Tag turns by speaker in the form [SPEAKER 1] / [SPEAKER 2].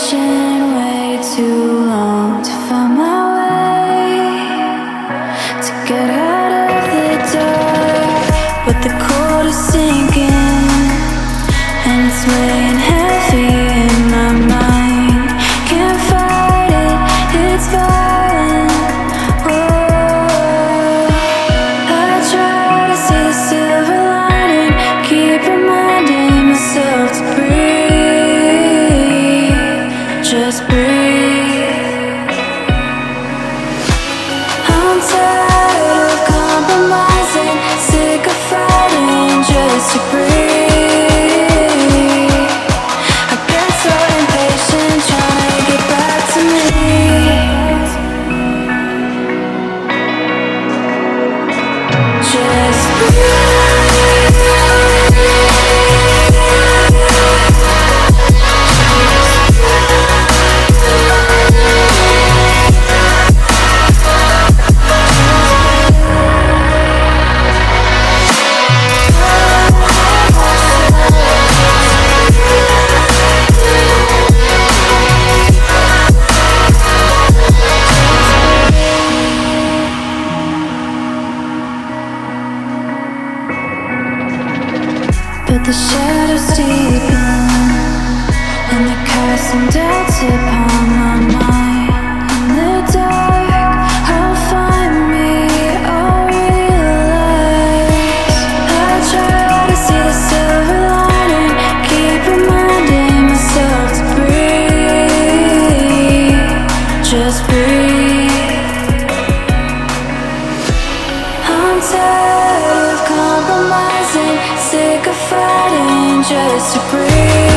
[SPEAKER 1] patient way too long to find my way, to get out of the dark. But the cold is sinking and it's weighing heavy in my mind. Can't fight it, it's violent. Oh, I try to see the silver lining, keep reminding myself to breathe, just breathe. I'm tired of compromising, sick of fighting just to breathe. I get so impatient trying to get back to me. Just but the shadows deepen and they're casting doubts upon my mind. In the dark, I'll find me, I'll realize. I try to see the silver lining, keep reminding myself to breathe, just breathe. I'm tired of compromising, sick of fighting just to breathe.